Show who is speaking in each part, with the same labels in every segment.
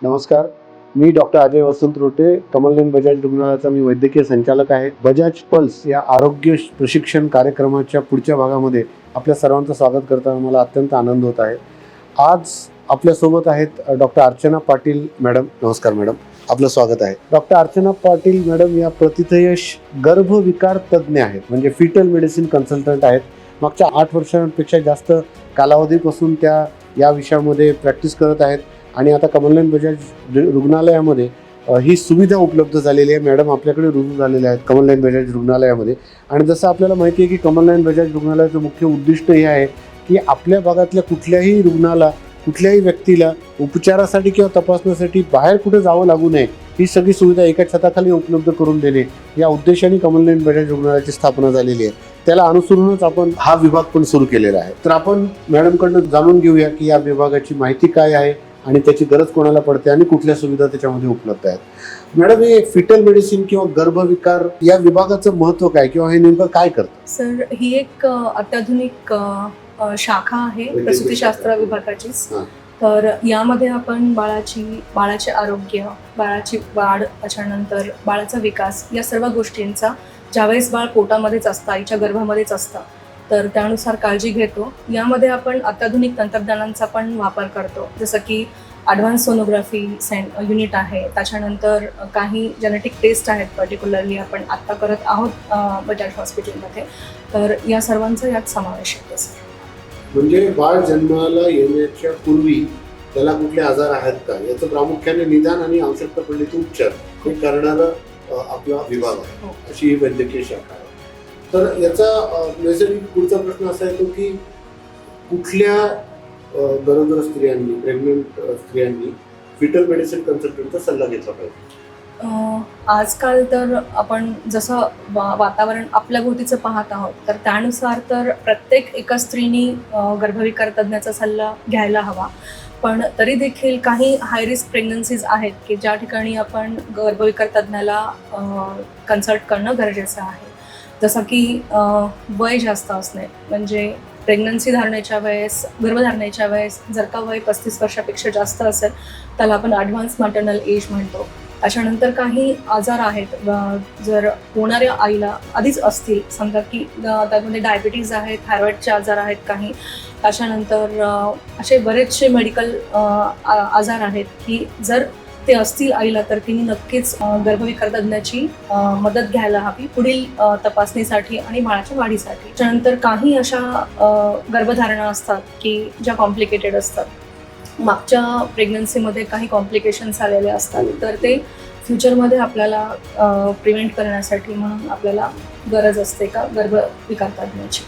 Speaker 1: नमस्कार, मी डॉक्टर अजय वसंत रोटे, कमलनयन बजाज रुग्णालयाचा मी वैद्यकीय संचालक आहे. बजाज पल्स या आरोग्य प्रशिक्षण कार्यक्रमाच्या पुढच्या भागामध्ये आपल्या सर्वांचं स्वागत करताना मला अत्यंत आनंद होत आहे. आज आपल्यासोबत आहेत डॉक्टर अर्चना पाटील मॅडम. नमस्कार मॅडम, आपलं स्वागत आहे. डॉक्टर अर्चना पाटील मॅडम या प्रथितयश गर्भविकार तज्ज्ञ आहेत, म्हणजे फिटल मेडिसिन कन्सल्टंट आहेत. मागच्या 8 वर्षांपेक्षा जास्त कालावधीपासून त्या या विषयामध्ये प्रॅक्टिस करत आहेत आणि आता कमलनयन बजाज रुग्णालयामध्ये ही सुविधा उपलब्ध झालेली आहे. मॅडम आपल्याकडे रुजू झालेले आहेत कमलनयन बजाज रुग्णालयामध्ये. आणि जसं आपल्याला माहिती आहे की कमलनयन बजाज रुग्णालयाचं मुख्य उद्दिष्ट हे आहे की आपल्या भागातल्या कुठल्याही रुग्णाला, कुठल्याही व्यक्तीला उपचारासाठी किंवा तपासण्यासाठी बाहेर कुठे जावं लागू नये, ही सगळी सुविधा एका छताखाली उपलब्ध करून देणे या उद्देशाने कमलनयन बजाज रुग्णालयाची स्थापना झालेली आहे. त्याला अनुसरूनच आपण हा विभाग पण सुरू केलेला आहे. तर आपण मॅडमकडनं जाणून घेऊया की या विभागाची माहिती काय आहे आणि त्याची गरज कोणाला पडते आणि कुठल्या सुविधा त्याच्यामध्ये उपलब्ध आहेत. मॅडम, हे फिटल मेडिसिन किंवा गर्भविकार या विभागाचं महत्व काय किंवा हे नेमकं काय करतं?
Speaker 2: सर, ही एक अत्याधुनिक शाखा आहे प्रसूतीशास्त्र विभागाचीच. तर यामध्ये आपण बाळाचे आरोग्य, बाळाची वाढ, त्याच्यानंतर बाळाचा विकास या सर्व गोष्टींचा, ज्यावेळेस बाळ पोटामध्येच असतं, आईच्या गर्भामध्येच असतं, तर त्यानुसार काळजी घेतो. यामध्ये आपण अत्याधुनिक तंत्रज्ञानांचा पण वापर करतो, जसं की ॲडव्हान्स सोनोग्राफी युनिट आहे, त्याच्यानंतर काही जेनेटिक टेस्ट आहेत, पर्टिक्युलरली आपण आत्ता करत आहोत बजाज हॉस्पिटलमध्ये. तर या सर्वांचा यात समावेश येतो. सर,
Speaker 1: म्हणजे बाळ जन्माला येण्याच्या पूर्वी त्याला कुठले आजार आहेत का याचं प्रामुख्याने निदान आणि आवश्यकता पडली तर उपचार हे करणारा आपला विभाग आहे. अशी ही वैद्यकीय शाखा आहे. तर याचा नैसर्गिक पुढचा प्रश्न असा येतो की कुठल्या गरोदर स्त्रियांनी, प्रेग्नंट स्त्रियांनी फिटल मेडिसिन कन्सल्टंटचा सल्ला घेतला पाहिजे?
Speaker 2: आजकाल तर आपण जसं वातावरण आपल्या भोवतीचं पाहत आहोत, तर त्यानुसार तर प्रत्येक एका स्त्रीनी गर्भविकार तज्ज्ञाचा सल्ला घ्यायला हवा. पण तरी देखील काही हाय रिस्क प्रेग्नन्सीज आहेत की ज्या ठिकाणी आपण गर्भविकार तज्ज्ञाला कन्सल्ट करणं गरजेचं आहे. जसं की वय जास्त असणे, म्हणजे प्रेग्नन्सी धारणेच्या वेळेस, गर्भधारणेच्या वेळेस जर का वय 35 वर्षापेक्षा जास्त असेल त्याला आपण ॲडव्हान्स मॅटर्नल एज म्हणतो. त्याच्यानंतर काही आजार आहेत, जर होणाऱ्या आईला आधीच असतील, समजा की त्यामध्ये डायबिटीज आहे, थायरॉईडचे आजार आहेत काही, त्याच्यानंतर असे बरेचसे मेडिकल आजार आहेत की जर ते असतील आईला तर तिने नक्कीच गर्भविकार तज्ज्ञाची मदत घ्यायला हवी पुढील तपासणीसाठी आणि बाळाच्या वाढीसाठी. त्याच्यानंतर काही अशा गर्भधारणा असतात की ज्या कॉम्प्लिकेटेड असतात, मागच्या प्रेग्नन्सीमध्ये काही कॉम्प्लिकेशन्स आलेले असतात, तर ते फ्युचरमध्ये आपल्याला प्रिव्हेंट करण्यासाठी म्हणून आपल्याला गरज असते का गर्भविकार तज्ज्ञाची.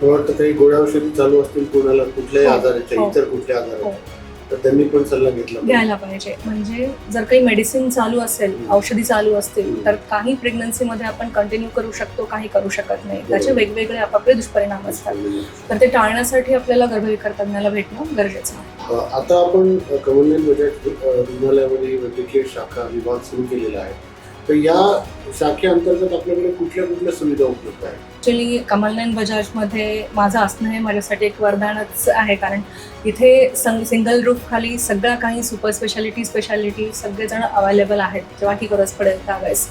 Speaker 1: वाटतं काही गोळ्या औषधी चालू असतील कोणाला कुठल्याही आजाराच्या, इतर कुठल्या आजाराच्या, तर त्यांनी पण सल्ला घ्यायला पाहिजे.
Speaker 2: म्हणजे जर काही मेडिसिन चालू असेल, औषधी चालू असतील, तर काही प्रेग्नन्सीमध्ये आपण कंटिन्यू करू शकतो, काही करू शकत नाही. त्याचे वेगवेगळे आपापले दुष्परिणाम असतात. तर ते टाळण्यासाठी आपल्याला गर्भविकार तज्ज्ञाला भेटणं गरजेचं आहे.
Speaker 1: आता आपण कमलनयन बजाज रुग्णालयामध्ये वैद्यकीय शाखा विभाग सुरू केलेला आहे. तर या शाखेअंतर्गत आपल्याकडे कुठल्या कुठल्या सुविधा उपलब्ध आहेत?
Speaker 2: ॲक्च्युली कमलनयन बजाजमध्ये माझं असणं हे माझ्यासाठी एक वरदानच आहे, कारण इथे सिंगल रूफ खाली सगळं काही सुपर स्पेशालिटी सगळेजण अवेलेबल आहेत. जेव्हा ती गरज पडेल त्यावेळेस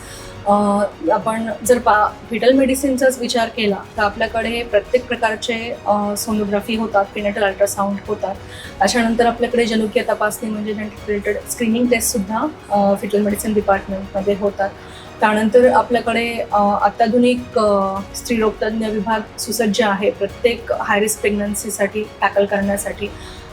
Speaker 2: आपण जर फिटल मेडिसिनचाच विचार केला तर आपल्याकडे प्रत्येक प्रकारचे सोनोग्राफी होतात, प्रीनेटल अल्ट्रासाऊंड होतात. त्याच्यानंतर आपल्याकडे जनुकीय तपासणी म्हणजे जेनेटिक रिलेटेड स्क्रीनिंग टेस्टसुद्धा फिटल मेडिसिन डिपार्टमेंटमध्ये होतात. त्यानंतर आपल्याकडे अत्याधुनिक स्त्रीरोगतज्ञ विभाग सुसज्ज आहे प्रत्येक हाय रिस्क प्रेग्नन्सीसाठी टॅकल करण्यासाठी.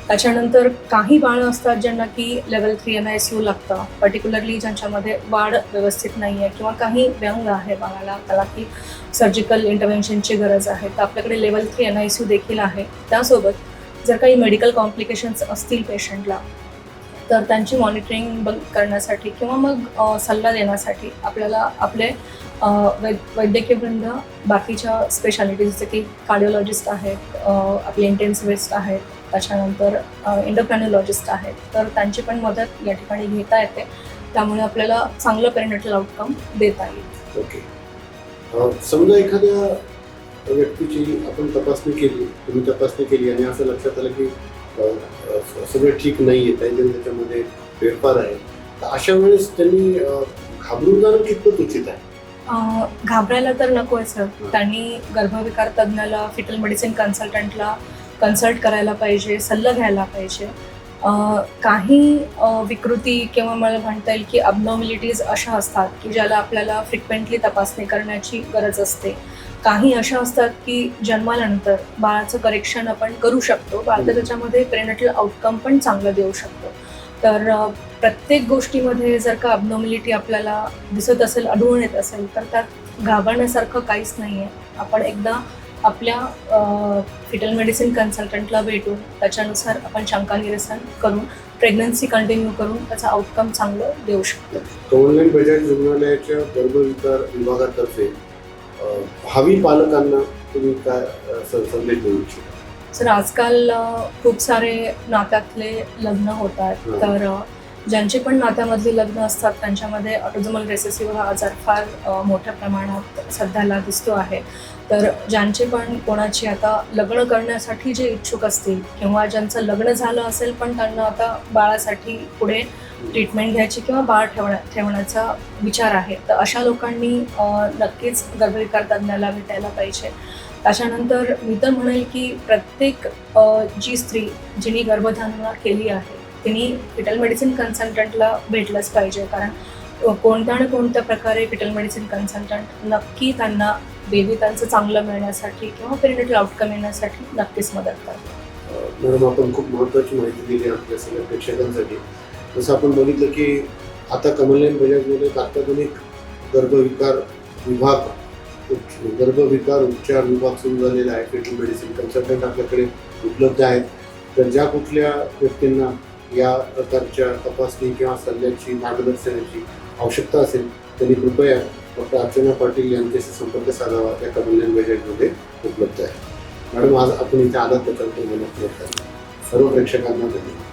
Speaker 2: त्याच्यानंतर काही बाळं असतात ज्यांना की लेवल 3 NICU लागतं, पर्टिक्युलरली ज्यांच्यामध्ये वाढ व्यवस्थित नाही आहे किंवा काही व्यंग आहे बाळाला, त्याला की सर्जिकल इंटरव्हेन्शनची गरज आहे, तर आपल्याकडे लेवल 3 NICU देखील आहे. त्यासोबत जर काही मेडिकल कॉम्प्लिकेशन्स असतील पेशंटला तर त्यांची मॉनिटरिंग करण्यासाठी किंवा मग सल्ला देण्यासाठी आपल्याला आपले वैद्यकीय वृंद बाकीच्या स्पेशालिटी जसे की कार्डिओलॉजिस्ट आहेत, आपले इंटेन्सिव्हिस्ट आहेत, त्याच्यानंतर एंडोक्रायनॉलॉजिस्ट आहेत, तर त्यांची पण मदत या ठिकाणी घेता येते. त्यामुळे आपल्याला चांगलं पेरिनेटल आउटकम देता येईल.
Speaker 1: ओके. समजा एखाद्या व्यक्तीची आपण तपासणी केली, तुम्ही तपासणी केली आणि असं लक्षात आलं की सगळं ठीक नाही आहे, त्याच्यामध्ये फेरफार आहे. तर अशा वेळेस त्यांनी घाबरून जाणं कितपत उचित आहे?
Speaker 2: घाबरायला तर नको आहे सर. त्यांनी गर्भविकार तज्ज्ञाला, फिटल मेडिसिन कन्सल्टंटला कन्सल्ट करायला पाहिजे, सल्ला घ्यायला पाहिजे. काही विकृती किंवा मला म्हणता येईल की अबनॉर्मॅलिटीज अशा असतात की ज्याला आपल्याला फ्रिक्वेंटली तपासणी करण्याची गरज असते. काही अशा असतात की जन्मानंतर बाळाचं करेक्शन आपण करू शकतो. बाळ तर त्याच्यामध्ये प्रेनेटल आउटकम पण चांगलं देऊ शकतो. तर प्रत्येक गोष्टीमध्ये जर का अबनॉर्मॅलिटी आपल्याला दिसत असेल, आढळून येत असेल, तर त्यात घाबरण्यासारखं काहीच नाही आहे. आपण एकदा आपल्या फिटल मेडिसिन कन्सल्टंटला भेटून त्याच्यानुसार आपण शंका निरसन करून प्रेग्नन्सी कंटिन्यू करून त्याचा आउटकम चांगलं देऊ शकतो.
Speaker 1: कमलनयन बजाज रुग्णालयाच्या गर्भविकार विभागातर्फे भावी पालकांना तुम्ही काय संदेश देऊ इच्छिता?
Speaker 2: सर, आजकाल खूप सारे नात्यातले लग्न होतात. तर ज्यांचे पण नात्यामधले लग्न असतात त्यांच्यामध्ये ऑटोझोमल रेसेसिव्ह हा आजार फार मोठ्या प्रमाणात सध्याला दिसतो आहे. तर ज्यांचे पण कोणाची आता लग्न करण्यासाठी जे इच्छुक असतील किंवा ज्यांचं लग्न झालं असेल पण त्यांना आता बाळासाठी पुढे ट्रीटमेंट घ्यायची किंवा बाळ ठेवण्याचा विचार आहे, तर अशा लोकांनी नक्कीच गर्भविकार तज्ज्ञाला भेटायला पाहिजे. त्याच्यानंतर मी तर म्हणेल की प्रत्येक जी स्त्री जिने गर्भधारणा केली आहे तिने फिटल मेडिसिन कन्सल्टंटला भेटलंच पाहिजे. कारण कोणत्या ना कोणत्या प्रकारे फिटल मेडिसिन कन्सल्टंट नक्की त्यांना बेबी त्यांचं चांगलं मिळण्यासाठी किंवा पेरिनेटल आउटकम येण्यासाठी नक्कीच मदत करतात.
Speaker 1: मॅडम, आपण खूप महत्त्वाची माहिती दिली आपल्या सगळ्या प्रेक्षकांसाठी. जसं आपण बघितलं की आता कमलनयन बजाजमध्ये अत्याधुनिक गर्भविकार उपचार विभाग सुरू झालेला आहे. फिटल मेडिसिन कन्सल्टंट आपल्याकडे उपलब्ध आहेत. तर ज्या कुठल्या व्यक्तींना या प्रकारच्या तपासणी किंवा सल्ल्याची मार्गदर्शनाची आवश्यकता असेल त्यांनी कृपया डॉक्टर अर्चना पाटील यांच्याशी संपर्क साधावा. त्या कमलनयन बजाजमध्ये उपलब्ध आहे. मॅडम, आज आपण इथे आलात त्याच्याबद्दल सर्व प्रेक्षकांना धन्यवाद.